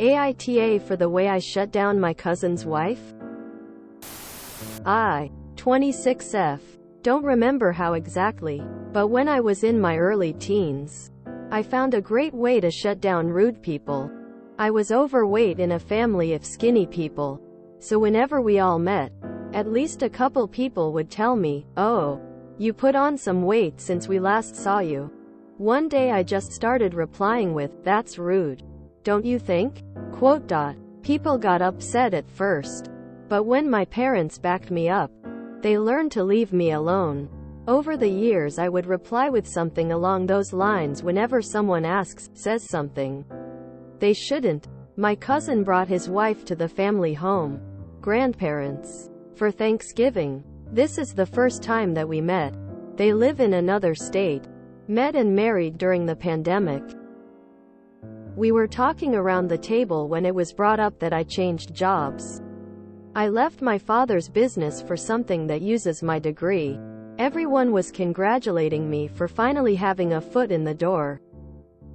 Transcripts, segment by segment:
AITA for the way I shut down my cousin's wife? 26F. Don't remember how exactly, but when I was in my early teens, I found a great way to shut down rude people. I was overweight in a family of skinny people, so whenever we all met, at least a couple people would tell me, "Oh, you put on some weight since we last saw you." One day I just started replying with, "That's rude, don't you think?" People got upset at first, but when my parents backed me up, they learned to leave me alone. Over the years I would reply with something along those lines whenever someone says something they shouldn't. My cousin brought his wife to the family home, grandparents, for Thanksgiving. This is the first time that we met. They live in another state. Met and married during the pandemic. We were talking around the table when it was brought up that I changed jobs. I left my father's business for something that uses my degree. Everyone was congratulating me for finally having a foot in the door,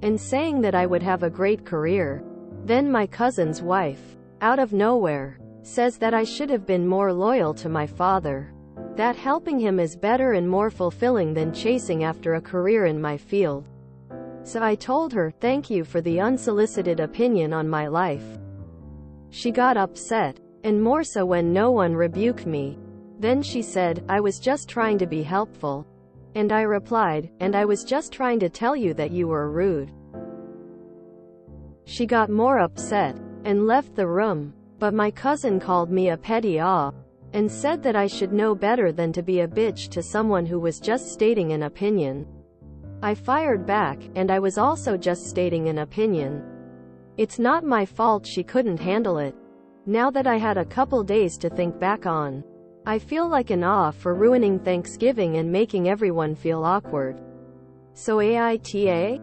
and saying that I would have a great career. Then my cousin's wife, out of nowhere, says that I should have been more loyal to my father. That helping him is better and more fulfilling than chasing after a career in my field. So I told her, "Thank you for the unsolicited opinion on my life." She got upset, and more so when no one rebuked me. Then she said, "I was just trying to be helpful." And I replied, "And I was just trying to tell you that you were rude." She got more upset, and left the room. But my cousin called me a petty and said that I should know better than to be a bitch to someone who was just stating an opinion. I fired back, and I was also just stating an opinion. It's not my fault she couldn't handle it. Now that I had a couple days to think back on, I feel like an for ruining Thanksgiving and making everyone feel awkward. So AITA?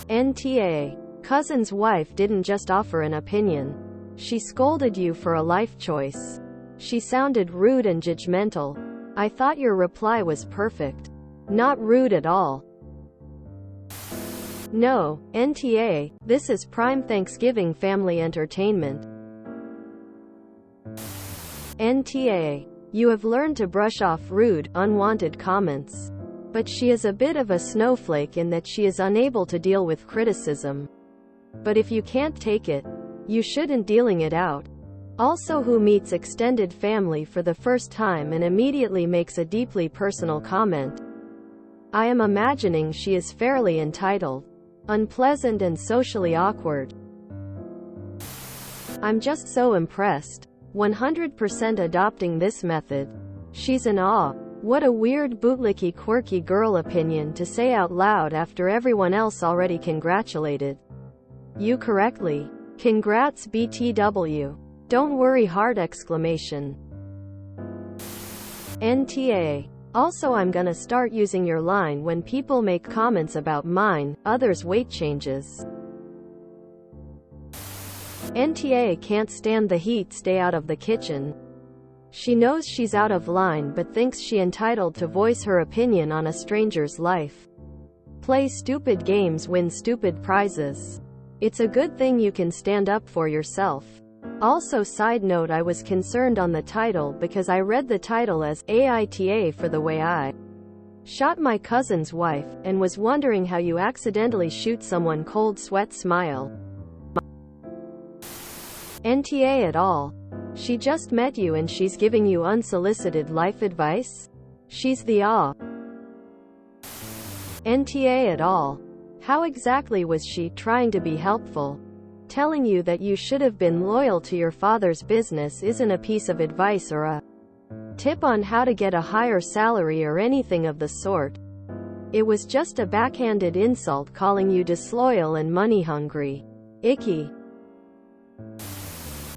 NTA. Cousin's wife didn't just offer an opinion. She scolded you for a life choice. She sounded rude and judgmental. I thought your reply was perfect. Not rude at all. No, NTA, this is prime Thanksgiving family entertainment. NTA. You have learned to brush off rude, unwanted comments. But she is a bit of a snowflake in that she is unable to deal with criticism. But if you can't take it, you shouldn't dealing it out. Also, who meets extended family for the first time and immediately makes a deeply personal comment. I am imagining she is fairly entitled, unpleasant and socially awkward. I'm just so impressed. 100% adopting this method. She's in awe. What a weird bootlicky quirky girl opinion to say out loud after everyone else already congratulated you correctly. Congrats BTW. Don't worry heart exclamation. NTA. Also, I'm gonna start using your line when people make comments about mine, others' weight changes. NTA can't stand the heat, stay out of the kitchen. She knows she's out of line but thinks she entitled to voice her opinion on a stranger's life. Play stupid games, win stupid prizes. It's a good thing you can stand up for yourself. Also, side note, I was concerned on the title because I read the title as AITA for the way I shot my cousin's wife, and was wondering how you accidentally shoot someone cold sweat smile. NTA at all. She just met you and she's giving you unsolicited life advice? She's the NTA at all. How exactly was she trying to be helpful? Telling you that you should have been loyal to your father's business isn't a piece of advice or a tip on how to get a higher salary or anything of the sort. It was just a backhanded insult calling you disloyal and money hungry. Icky.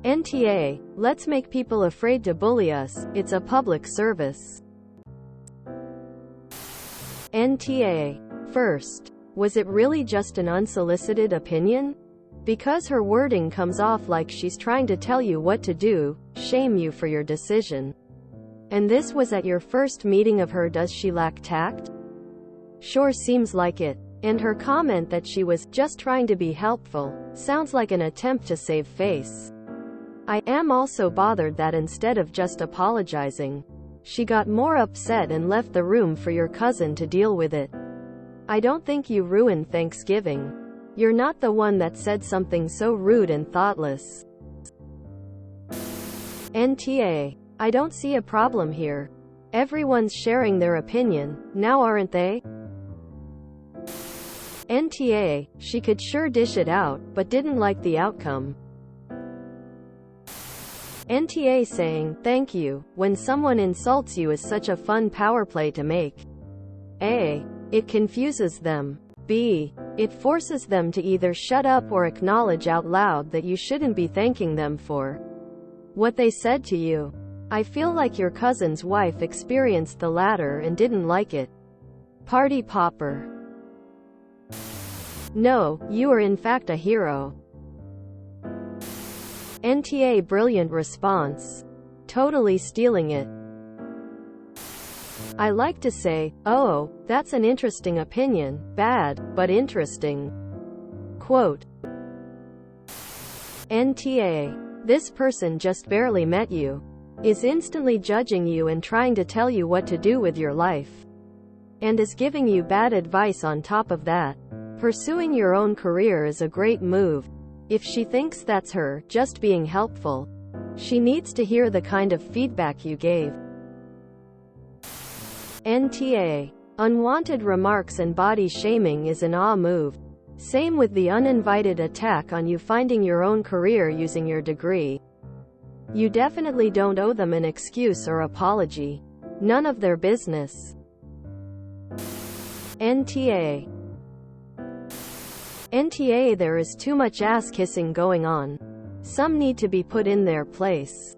NTA, let's make people afraid to bully us, it's a public service. NTA. First, was it really just an unsolicited opinion? Because her wording comes off like she's trying to tell you what to do, shame you for your decision. And this was at your first meeting of her. Does she lack tact? Sure seems like it. And her comment that she was just trying to be helpful sounds like an attempt to save face. I am also bothered that instead of just apologizing, she got more upset and left the room for your cousin to deal with it. I don't think you ruined Thanksgiving. You're not the one that said something so rude and thoughtless. NTA. I don't see a problem here. Everyone's sharing their opinion, now aren't they? NTA. She could sure dish it out, but didn't like the outcome. NTA. Saying thank you when someone insults you is such a fun power play to make. A. It confuses them. B. It forces them to either shut up or acknowledge out loud that you shouldn't be thanking them for what they said to you. I feel like your cousin's wife experienced the latter and didn't like it. Party popper. No, you are in fact a hero. NTA. Brilliant response. Totally stealing it. I like to say, oh, that's an interesting opinion, bad, but interesting. Quote. NTA. This person just barely met you. Is instantly judging you and trying to tell you what to do with your life. And is giving you bad advice on top of that. Pursuing your own career is a great move. If she thinks that's her just being helpful, she needs to hear the kind of feedback you gave. NTA. Unwanted remarks and body shaming is an move. Same with the uninvited attack on you finding your own career using your degree. You definitely don't owe them an excuse or apology. None of their business. NTA. NTA. There is too much ass kissing going on. Some need to be put in their place.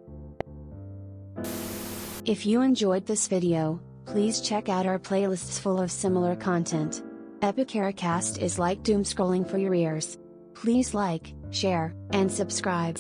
If you enjoyed this video, please check out our playlists full of similar content. AmITheAsshole is like doom scrolling for your ears. Please like, share, and subscribe.